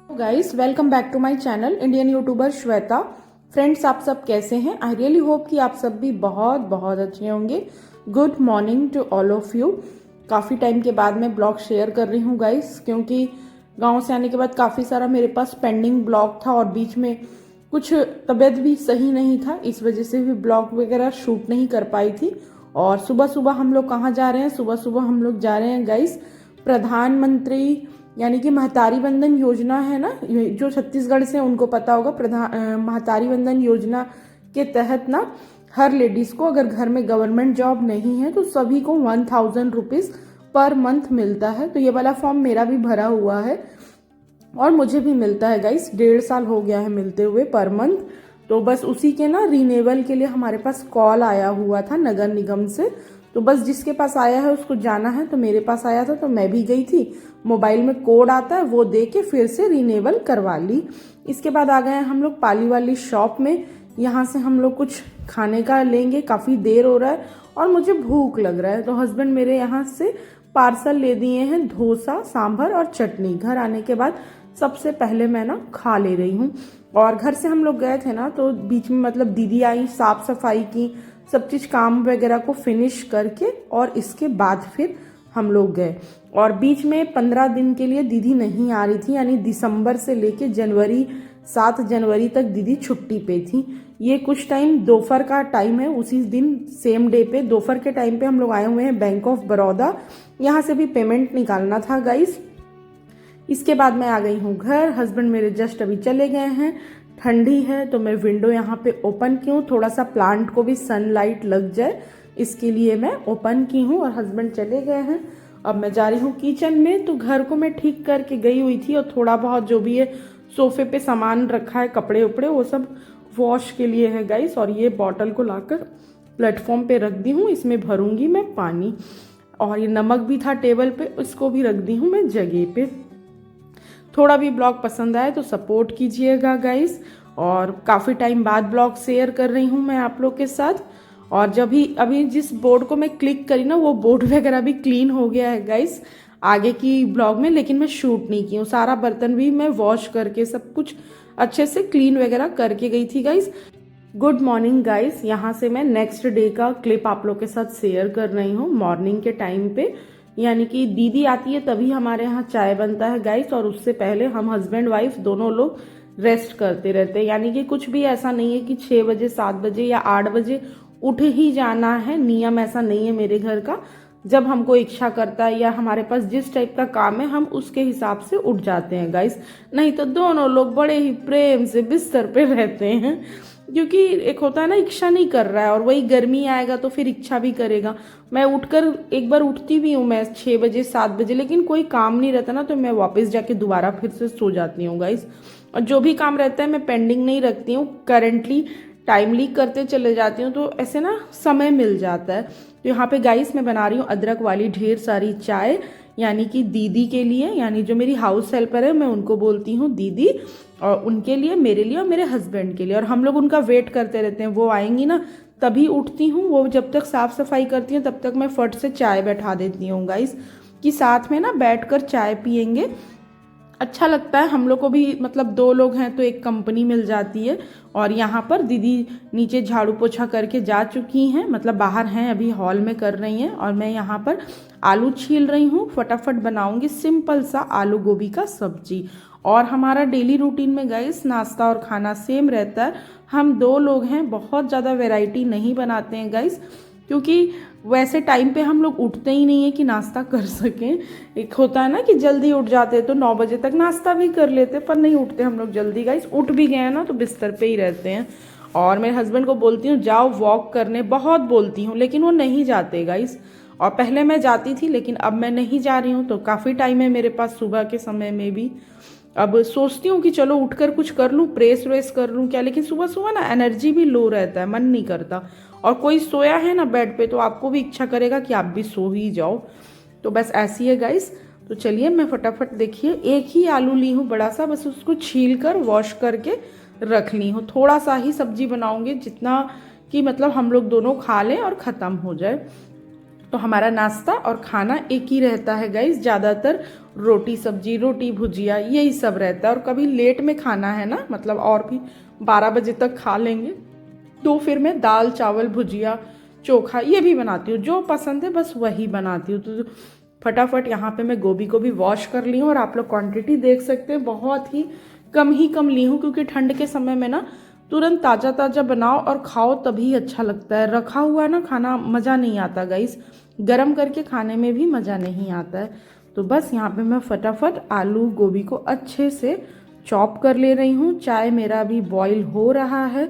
Guys welcome back to my channel Indian YouTuber Shweta. Friends, आप सब कैसे हैं? आई रियली होप कि आप सब भी बहुत बहुत अच्छे होंगे। Good morning to all of you. काफ़ी टाइम के बाद मैं ब्लॉग शेयर कर रही हूँ गाइस, क्योंकि गांव से आने के बाद काफ़ी सारा मेरे पास पेंडिंग ब्लॉग था और बीच में कुछ तबीयत भी सही नहीं था, इस वजह से भी ब्लॉग वगैरह शूट नहीं कर पाई थी। और सुबह सुबह हम लोग कहाँ जा रहे हैं? सुबह सुबह हम लोग जा रहे हैं गाइस प्रधानमंत्री यानी कि महतारी वंदन योजना है ना, जो छत्तीसगढ़ से उनको पता होगा। महतारी वंदन योजना के तहत ना हर लेडीज को अगर घर में गवर्नमेंट जॉब नहीं है तो सभी को 1000 रुपीज पर मंथ मिलता है। तो ये वाला फॉर्म मेरा भी भरा हुआ है और मुझे भी मिलता है गाइस। 1.5 साल हो गया है मिलते हुए पर मंथ। तो बस उसी के ना रिन्यूअल के लिए हमारे पास कॉल आया हुआ था नगर निगम से। तो बस जिसके पास आया है उसको जाना है, तो मेरे पास आया था तो मैं भी गई थी। मोबाइल में कोड आता है वो दे के फिर से रिन्यूअल करवा ली। इसके बाद आ गए हैं हम लोग पाली वाली शॉप में। यहाँ से हम लोग कुछ खाने का लेंगे, काफ़ी देर हो रहा है और मुझे भूख लग रहा है। तो हस्बैंड मेरे यहाँ से पार्सल ले दिए हैं डोसा, सांभर और चटनी। घर आने के बाद सबसे पहले मैं ना खा ले रही हूँ। और घर से हम लोग गए थे ना, तो बीच में मतलब दीदी आई, साफ सफाई की, सब चीज़ काम वगैरह को फिनिश करके और इसके बाद फिर हम लोग गए। और बीच में 15 दिन के लिए दीदी नहीं आ रही थी, यानी दिसंबर से लेके 7 जनवरी तक दीदी छुट्टी पे थी। ये कुछ टाइम दोपहर का टाइम है, उसी दिन सेम डे पे दोपहर के टाइम पे हम लोग आए हुए हैं बैंक ऑफ बड़ौदा। यहाँ से भी पेमेंट निकालना था गाइस। इसके बाद मैं आ गई हूँ घर। हस्बैंड मेरे जस्ट अभी चले गए हैं। ठंडी है तो मैं विंडो यहाँ पे ओपन की हूँ, थोड़ा सा प्लांट को भी सनलाइट लग जाए इसके लिए मैं ओपन की हूँ। और हस्बैंड चले गए हैं। अब मैं जा रही हूँ किचन में। तो घर को मैं ठीक करके गई हुई थी और थोड़ा बहुत जो भी है सोफे पे सामान रखा है, कपड़े उपड़े, वो सब वॉश के लिए है गाइस। और ये बॉटल को लाकर प्लेटफॉर्म पे रख दी हूँ, इसमें भरूंगी मैं पानी। और ये नमक भी था टेबल पे, इसको भी रख दी हूँ मैं जगह पे। थोड़ा भी ब्लॉग पसंद आए तो सपोर्ट कीजिएगा गाइस। और काफ़ी टाइम बाद ब्लॉग शेयर कर रही हूँ मैं आप लोग के साथ। और जब भी अभी जिस बोर्ड को मैं क्लिक करी ना, वो बोर्ड वगैरह भी क्लीन हो गया है गाइस आगे की ब्लॉग में, लेकिन मैं शूट नहीं की हूँ। सारा बर्तन भी मैं वॉश करके सब कुछ अच्छे से क्लीन वगैरह करके गई थी गाइस। Good morning guys. यहाँ से मैं नेक्स्ट डे का क्लिप आप लोग के साथ शेयर कर रही हूँ। मॉर्निंग के टाइम पे यानी कि दीदी आती है तभी हमारे यहाँ चाय बनता है गाइस, और उससे पहले हम हस्बैंड वाइफ दोनों लोग रेस्ट करते रहते हैं। यानी कि कुछ भी ऐसा नहीं है कि 6 बजे 7 बजे या 8 बजे उठ ही जाना है, नियम ऐसा नहीं है मेरे घर का। जब हमको इच्छा करता है या हमारे पास जिस टाइप का काम है हम उसके हिसाब से उठ जाते हैं गाइस। नहीं तो दोनों लोग बड़े ही प्रेम से बिस्तर पे रहते हैं, क्योंकि एक होता है ना इच्छा नहीं कर रहा है, और वही गर्मी आएगा तो फिर इच्छा भी करेगा। मैं उठकर एक बार उठती भी हूँ मैं 6 बजे 7 बजे, लेकिन कोई काम नहीं रहता ना तो मैं वापस जाके दोबारा फिर से सो जाती हूँ गाइस। और जो भी काम रहता है मैं पेंडिंग नहीं रखती हूँ, करेंटली टाइमली करते चले जाती हूँ, तो ऐसे ना समय मिल जाता है। तो यहाँ पे गाइस मैं बना रही हूँ अदरक वाली ढेर सारी चाय, यानी कि दीदी के लिए, यानी जो मेरी हाउस हेल्पर है मैं उनको बोलती हूँ दीदी, और उनके लिए, मेरे लिए और मेरे हस्बैंड के लिए। और हम लोग उनका वेट करते रहते हैं, वो आएंगी ना तभी उठती हूँ। वो जब तक साफ सफाई करती हैं तब तक मैं फट से चाय बैठा देती हूँ गाइस, कि साथ में ना बैठकर चाय पियेंगे, अच्छा लगता है हम लोग को भी। मतलब 2 लोग हैं तो एक कंपनी मिल जाती है। और यहाँ पर दीदी नीचे झाड़ू पोछा करके जा चुकी हैं, मतलब बाहर हैं अभी हॉल में कर रही हैं। और मैं यहाँ पर आलू छील रही हूँ, फटाफट बनाऊंगी सिंपल सा आलू गोभी का सब्जी। और हमारा डेली रूटीन में गाइस नाश्ता और खाना सेम रहता है। हम 2 लोग हैं, बहुत ज़्यादा वैरायटी नहीं बनाते हैं गाइस, क्योंकि वैसे टाइम पे हम लोग उठते ही नहीं है कि नाश्ता कर सकें। एक होता है ना कि जल्दी उठ जाते हैं तो 9 बजे तक नाश्ता भी कर लेते, पर नहीं उठते हम लोग जल्दी गाइस। उठ भी गए हैं ना तो बिस्तर पे ही रहते हैं। और मेरे हस्बैंड को बोलती हूँ जाओ वॉक करने, बहुत बोलती हूँ, लेकिन वो नहीं जाते गाइस। और पहले मैं जाती थी लेकिन अब मैं नहीं जा रही हूँ। तो काफ़ी टाइम है मेरे पास सुबह के समय में भी। अब सोचती हूँ कि चलो उठकर कुछ कर लूँ, प्रेस व्रेस कर लूँ क्या, लेकिन सुबह सुबह ना एनर्जी भी लो रहता है, मन नहीं करता। और कोई सोया है ना बेड पे तो आपको भी इच्छा करेगा कि आप भी सो ही जाओ। तो बस ऐसी है गाइस। तो चलिए मैं फटाफट, देखिए एक ही आलू ली हूँ बड़ा सा, बस उसको छील कर वॉश करके रख ली हूँ। थोड़ा सा ही सब्जी बनाऊंगी, जितना कि मतलब हम लोग दोनों खा लें और ख़त्म हो जाए। तो हमारा नाश्ता और खाना एक ही रहता है गाइस, ज़्यादातर रोटी सब्जी, रोटी भुजिया यही सब रहता है। और कभी लेट में खाना है ना, मतलब और भी 12 बजे तक खा लेंगे, तो फिर मैं दाल चावल भुजिया चोखा ये भी बनाती हूँ, जो पसंद है बस वही बनाती हूँ। तो फटाफट यहाँ पे मैं गोभी को भी वॉश कर ली हूँ, और आप लोग क्वांटिटी देख सकते हैं, बहुत ही कम ली हूँ, क्योंकि ठंड के समय में ना तुरंत ताज़ा ताज़ा बनाओ और खाओ तभी अच्छा लगता है। रखा हुआ ना खाना मज़ा नहीं आता गाइस, गरम करके खाने में भी मज़ा नहीं आता है। तो बस यहाँ पे मैं फटाफट आलू गोभी को अच्छे से चॉप कर ले रही हूँ। चाय मेरा अभी बॉईल हो रहा है।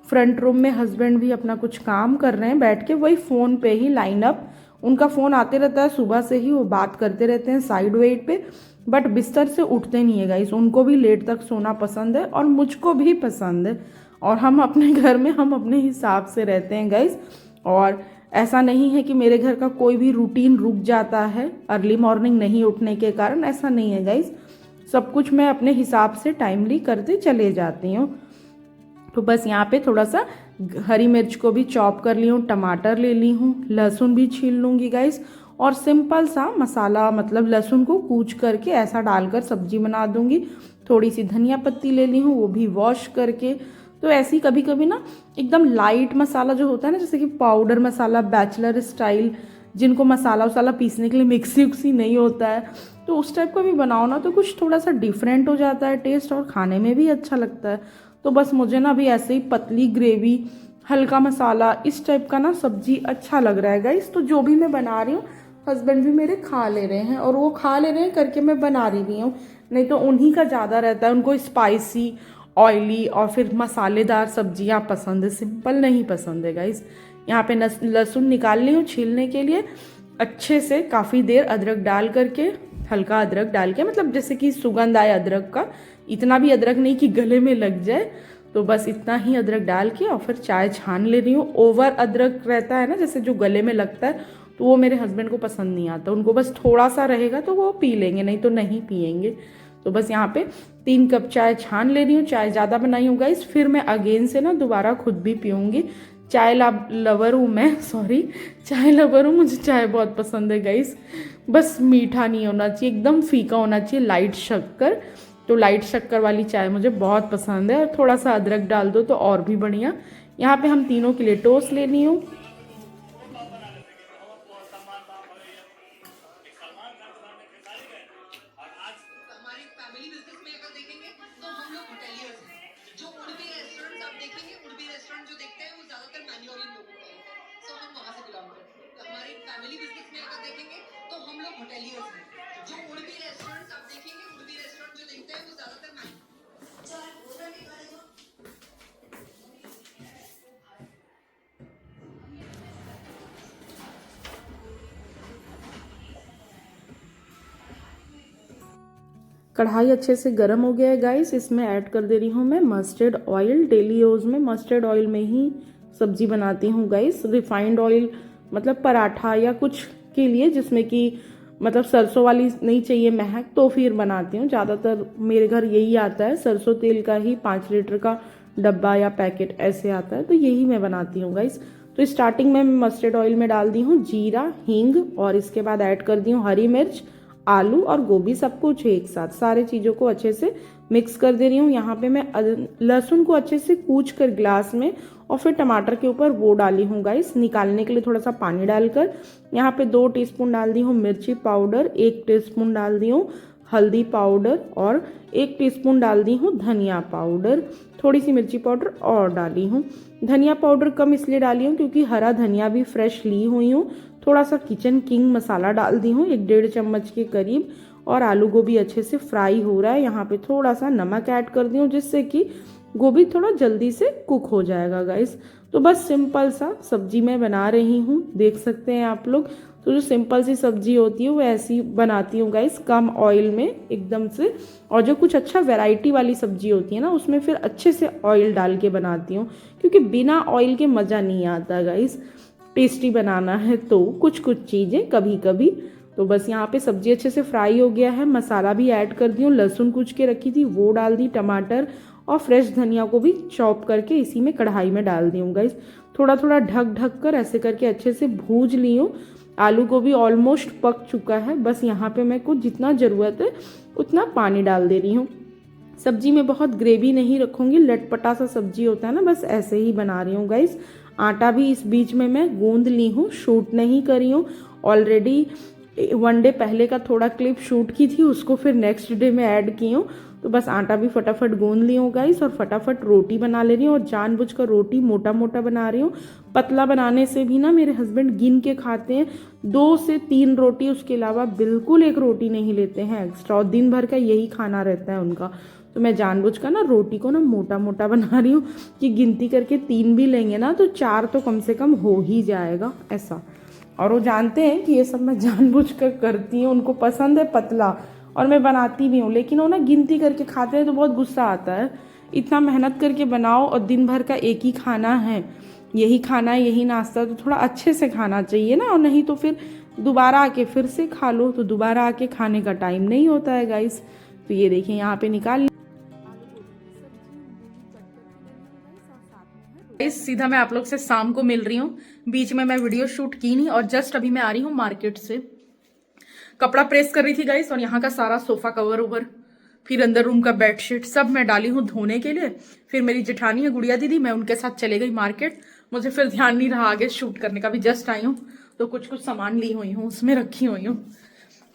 फ्रंट रूम में हस्बैंड भी अपना कुछ काम कर रहे हैं बैठ के, वही फ़ोन पे ही लाइन अप, उनका फ़ोन आते रहता है सुबह से ही, वो बात करते रहते हैं साइड वेट पे, बट बिस्तर से उठते नहीं है गाइस। उनको भी लेट तक सोना पसंद है और मुझको भी पसंद है, और हम अपने घर में हम अपने हिसाब से रहते हैं गाइस। और ऐसा नहीं है कि मेरे घर का कोई भी रूटीन रुक जाता है अर्ली मॉर्निंग नहीं उठने के कारण, ऐसा नहीं है गाइस। सब कुछ मैं अपने हिसाब से टाइमली करते चले जाती हूँ। तो बस यहाँ पे थोड़ा सा हरी मिर्च को भी चॉप कर ली हूँ, टमाटर ले ली हूँ, लहसुन भी छील लूँगी गाइस, और सिंपल सा मसाला, मतलब लहसुन को कूच करके ऐसा डालकर सब्जी बना दूँगी। थोड़ी सी धनिया पत्ती ले ली हूँ, वो भी वॉश करके। तो ऐसे ही कभी कभी ना एकदम लाइट मसाला जो होता है ना, जैसे कि पाउडर मसाला बैचलर स्टाइल, जिनको मसाला वसाला पीसने के लिए मिक्सी उक्सी नहीं होता है, तो उस टाइप का भी बनाओ ना तो कुछ थोड़ा सा डिफरेंट हो जाता है टेस्ट, और खाने में भी अच्छा लगता है। तो बस मुझे ना अभी ऐसे ही पतली ग्रेवी, हल्का मसाला, इस टाइप का ना सब्जी अच्छा लग रहा है गाइस। तो जो भी मैं बना रही हूँ हस्बैंड भी मेरे खा ले रहे हैं, और वो खा ले रहे हैं करके मैं बना रही भी हूँ, नहीं तो उन्हीं का ज़्यादा रहता है, उनको स्पाइसी ऑयली और फिर मसालेदार सब्जियाँ पसंद है, सिंपल नहीं पसंद है गाइस। यहाँ पे लहसुन निकाल ली हूँ छीलने के लिए, अच्छे से काफ़ी देर अदरक डाल करके, हल्का अदरक डाल के, मतलब जैसे कि सुगंध आए अदरक का, इतना भी अदरक नहीं कि गले में लग जाए, तो बस इतना ही अदरक डाल के और फिर चाय छान ले रही हूँ। ओवर अदरक रहता है ना जैसे जो गले में लगता है, तो वो मेरे हस्बैंड को पसंद नहीं आता, उनको बस थोड़ा सा रहेगा तो वो पी लेंगे, नहीं तो नहीं पियेंगे। तो बस यहाँ पे 3 कप चाय छान ले रही हूँ, चाय ज़्यादा बनाई हूँ गाइस, फिर मैं अगेन से ना दोबारा खुद भी पीऊँगी। चाय लवर हूँ मैं, सॉरी चाय लवर हूँ, मुझे चाय बहुत पसंद है गाइस। बस मीठा नहीं होना चाहिए, एकदम फीका होना चाहिए, लाइट शक्कर, तो लाइट शक्कर वाली चाय मुझे बहुत पसंद है, और थोड़ा सा अदरक डाल दो तो और भी बढ़िया। यहाँ पे हम तीनों के लिए टोस्ट लेनी हूँ। कढ़ाई अच्छे से गर्म हो गया है गाइस, इसमें ऐड कर दे रही हूँ मैं मस्टर्ड ऑयल। डेली यूज में मस्टर्ड ऑयल में ही सब्जी बनाती हूँ गाइस। रिफाइंड ऑयल मतलब पराठा या कुछ के लिए जिसमें कि मतलब सरसों वाली नहीं चाहिए महक, तो फिर बनाती हूँ। ज़्यादातर मेरे घर यही आता है, सरसों तेल का ही 5 लीटर का डब्बा या पैकेट ऐसे आता है, तो यही मैं बनाती हूँ गाइस। तो स्टार्टिंग में मस्टर्ड ऑयल में डाल दी हूँ जीरा, हींग, और इसके बाद ऐड कर दी हूँ हरी मिर्च, आलू और गोभी, सब कुछ एक साथ सारे चीज़ों को अच्छे से मिक्स कर दे रही हूँ। यहाँ पे मैं लहसुन को अच्छे से कूच कर ग्लास में, और फिर टमाटर के ऊपर वो डाली हूँ गाइस, निकालने के लिए थोड़ा सा पानी डालकर। यहाँ पे 2 टीस्पून डाल दी हूँ मिर्ची पाउडर, 1 टीस्पून डाल दी हूँ हल्दी पाउडर, और 1 टीस्पून डाल दी हूँ धनिया पाउडर। थोड़ी सी मिर्ची पाउडर और डाली हूँ। धनिया पाउडर कम इसलिए डाली हूँ क्योंकि हरा धनिया भी फ्रेश ली हुई हूँ। थोड़ा सा किचन किंग मसाला डाल दी हूँ 1-1.5 चम्मच के करीब, और आलू गोभी अच्छे से फ्राई हो रहा है। यहाँ पे थोड़ा सा नमक ऐड कर दी हूँ जिससे कि गोभी थोड़ा जल्दी से कुक हो जाएगा गाइस। तो बस सिंपल सा सब्जी मैं बना रही हूँ, देख सकते हैं आप लोग। तो जो सिंपल सी सब्जी होती है वो ऐसी बनाती हूँ गाइस, कम ऑयल में एकदम से। और जो कुछ अच्छा वैरायटी वाली सब्जी होती है ना, उसमें फिर अच्छे से ऑयल डाल के बनाती हूँ, क्योंकि बिना ऑयल के मज़ा नहीं आता गाइस। टेस्टी बनाना है तो कुछ कुछ चीज़ें कभी कभी। तो बस यहाँ पे सब्जी अच्छे से फ्राई हो गया है, मसाला भी ऐड कर दी हूँ, लहसुन कूच के रखी थी वो डाल दी, टमाटर और फ्रेश धनिया को भी चॉप करके इसी में कढ़ाई में डाल दी हूँ गाइस। थोड़ा थोड़ा ढक ढक कर ऐसे करके अच्छे से भूज ली हूँ। आलू गोभी ऑलमोस्ट पक चुका है, बस यहाँ पे मैं कुछ जितना ज़रूरत है उतना पानी डाल दे रही हूँ। सब्जी में बहुत ग्रेवी नहीं रखूँगी, लटपटा सा सब्जी होता है ना, बस ऐसे ही बना रही हूँ गाइस। आटा भी इस बीच में मैं गूंद ली हूँ, शूट नहीं करी हूँ। ऑलरेडी 1 डे पहले का थोड़ा क्लिप शूट की थी, उसको फिर नेक्स्ट डे में ऐड की हूँ। तो बस आटा भी फटाफट गूंद ली हूँ गाइस और फटाफट रोटी बना ले रही हूँ। और जानबूझकर रोटी मोटा मोटा बना रही हूँ। पतला बनाने से भी ना मेरे हस्बैंड गिन के खाते हैं, 2 से 3 रोटी, उसके अलावा बिल्कुल 1 रोटी नहीं लेते हैं एक्स्ट्रा, और दिन भर का यही खाना रहता है उनका। तो मैं जानबूझकर ना रोटी को ना मोटा मोटा बना रही हूँ कि गिनती करके 3 भी लेंगे ना तो 4 तो कम से कम हो ही जाएगा ऐसा। और वो जानते हैं कि ये सब मैं जानबूझकर करती हूँ, उनको पसंद है पतला और मैं बनाती भी हूँ, लेकिन वो ना गिनती करके खाते हैं तो बहुत गुस्सा आता है। इतना मेहनत करके बनाओ और दिन भर का एक ही खाना है, यही खाना है, यही नाश्ता, तो थोड़ा अच्छे से खाना चाहिए ना, और नहीं तो फिर दोबारा आके फिर से खा लो, तो दोबारा आके खाने का टाइम नहीं होता है गाइस। तो ये देखिए यहाँ पे निकाल सीधा मैं आप लोग से शाम को मिल रही हूँ। बीच में मैं वीडियो शूट की नहीं और जस्ट अभी मैं आ रही हूँ मार्केट से। कपड़ा प्रेस कर रही थी गाइस और यहाँ का सारा सोफा कवर ओवर, फिर अंदर रूम का बेडशीट सब मैं डाली हूँ धोने के लिए। फिर मेरी जेठानी है गुड़िया दीदी, मैं उनके साथ चले गई मार्केट। मुझे फिर ध्यान नहीं रहा आगे शूट करने का, भी जस्ट आई हूँ तो कुछ कुछ सामान ली हुई हूँ, उसमें रखी हुई हूँ।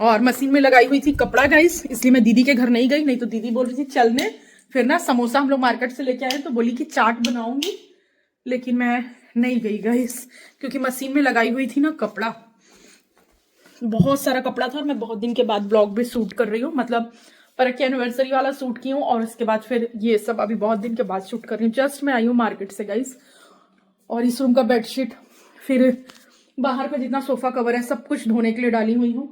और मशीन में लगाई हुई थी कपड़ा गाइस, इसलिए मैं दीदी के घर नहीं गई, नहीं तो दीदी बोल रही थी चलने। फिर ना समोसा हम लोग मार्केट से लेके आए तो बोली कि चाट बनाऊंगी, लेकिन मैं नहीं गई गाइस क्योंकि मशीन में लगाई हुई थी ना कपड़ा, बहुत सारा कपड़ा था। और मैं बहुत दिन के बाद ब्लॉग भी शूट कर रही हूँ, मतलब परख की एनिवर्सरी वाला शूट की हूँ और उसके बाद फिर ये सब अभी बहुत दिन के बाद शूट कर रही हूँ। जस्ट मैं आई हूँ मार्केट से गाइस। और इस रूम का बेडशीट, फिर बाहर का जितना सोफा कवर है सब कुछ धोने के लिए डाली हुई हूँ।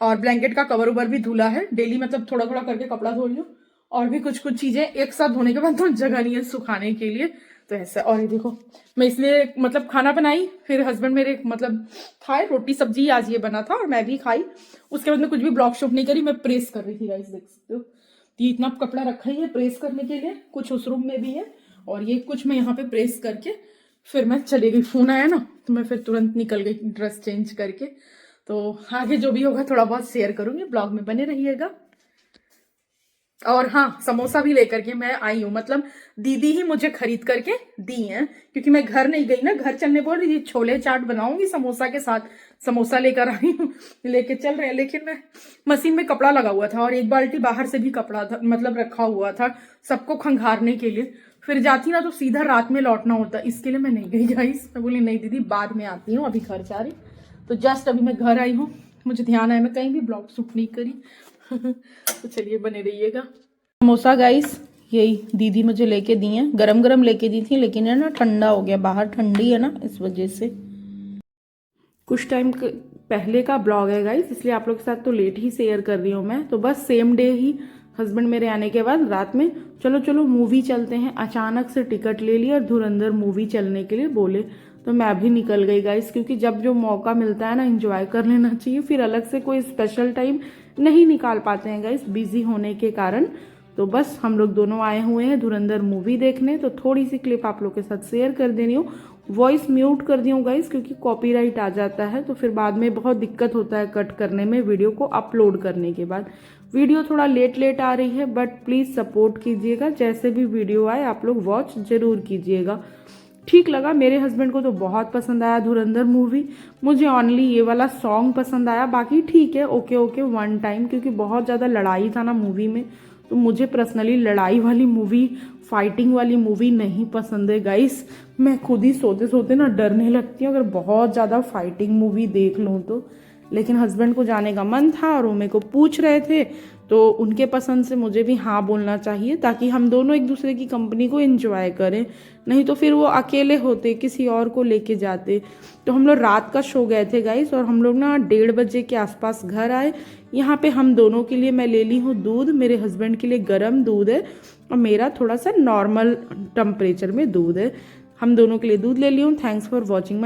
और ब्लैंकेट का कवर उवर भी धुला है, डेली मतलब थोड़ा थोड़ा करके कपड़ा धो रही हूँ। और भी कुछ कुछ चीजें एक साथ धोने के बाद तो जगह नहीं है सुखाने के लिए, तो ऐसा। और ये देखो मैं इसलिए मतलब खाना बनाई, फिर हस्बैंड मेरे मतलब खाए, रोटी सब्जी आज ये बना था और मैं भी खाई। उसके बाद में कुछ भी ब्लॉग शूट नहीं करी, मैं प्रेस कर रही थी गाइस, देख सकते हो। ये इतना कपड़ा रखा ही है प्रेस करने के लिए, कुछ उस रूम में भी है और ये कुछ मैं यहाँ पे प्रेस करके फिर मैं चली गई। फोन आया ना तो मैं फिर तुरंत निकल गई ड्रेस चेंज करके। तो आगे जो भी होगा थोड़ा बहुत शेयर करूंगी, ब्लॉग में बने रहिएगा। और हाँ, समोसा भी लेकर के मैं आई हूँ, मतलब दीदी ही मुझे खरीद करके दी हैं, क्योंकि मैं घर नहीं गई ना। घर चलने बोल रही थी छोले चाट बनाऊंगी समोसा के साथ, समोसा लेकर आई हूँ, लेके चल रहे हैं। लेकिन मैं मशीन में कपड़ा लगा हुआ था और एक बाल्टी बाहर से भी कपड़ा था, मतलब रखा हुआ था सबको खंगारने के लिए। फिर जाती ना तो सीधा रात में लौटना होता, इसके लिए मैं नहीं गई गाइस। मैं बोली नहीं दीदी बाद में आती हूँ, अभी घर जा रही। तो जस्ट अभी मैं घर आई हूँ, मुझे ध्यान आया मैं कहीं भी ब्लॉग शूट नहीं करी। तो चलिए बने रहिएगा। समोसा गाइस यही दीदी मुझे लेके दी हैं, गरम गरम लेके दी थी, लेकिन है ना ठंडा हो गया, बाहर ठंडी है ना इस वजह से। कुछ टाइम पहले का ब्लॉग है गाइस, इसलिए आप लोग के साथ तो लेट ही शेयर कर रही हूँ मैं। तो बस सेम डे ही हस्बैंड मेरे आने के बाद रात में चलो चलो मूवी चलते हैं, अचानक से टिकट ले लिया और धुरंधर मूवी चलने के लिए बोले, तो मैं भी निकल गई गाइस। क्योंकि जब जो मौका मिलता है ना एंजॉय कर लेना चाहिए, फिर अलग से कोई स्पेशल टाइम नहीं निकाल पाते हैं गाइस बिजी होने के कारण। तो बस हम लोग दोनों आए हुए हैं धुरंधर मूवी देखने, तो थोड़ी सी क्लिप आप लोग के साथ शेयर कर दे रही हूँ। वॉइस म्यूट कर दी हूँ गाइस क्योंकि कॉपीराइट आ जाता है, तो फिर बाद में बहुत दिक्कत होता है कट करने में वीडियो को अपलोड करने के बाद। वीडियो थोड़ा लेट आ रही है, बट प्लीज़ सपोर्ट कीजिएगा, जैसे भी वीडियो आए आप लोग वॉच जरूर कीजिएगा। ठीक लगा, मेरे हस्बैंड को तो बहुत पसंद आया धुरंधर मूवी। मुझे ओनली ये वाला सॉन्ग पसंद आया, बाकी ठीक है, ओके ओके वन टाइम, क्योंकि बहुत ज़्यादा लड़ाई था ना मूवी में। तो मुझे पर्सनली लड़ाई वाली मूवी, फाइटिंग वाली मूवी नहीं पसंद है गाइस। मैं खुद ही सोते सोते ना डरने लगती हूँ अगर बहुत ज़्यादा फाइटिंग मूवी देख लूँ तो। लेकिन हस्बैंड को जाने का मन था और वो मेरे को पूछ रहे थे, तो उनके पसंद से मुझे भी हाँ बोलना चाहिए, ताकि हम दोनों एक दूसरे की कंपनी को एंजॉय करें। नहीं तो फिर वो अकेले होते, किसी और को लेके जाते। तो हम लोग रात का शो गए थे गाइस, और हम लोग ना 1:30 बजे के आसपास घर आए। यहाँ पे हम दोनों के लिए मैं ले ली हूँ दूध, मेरे हस्बैंड के लिए गर्म दूध है और मेरा थोड़ा सा नॉर्मल टेम्परेचर में दूध है। हम दोनों के लिए दूध ले ली हूँ। Thanks for watching my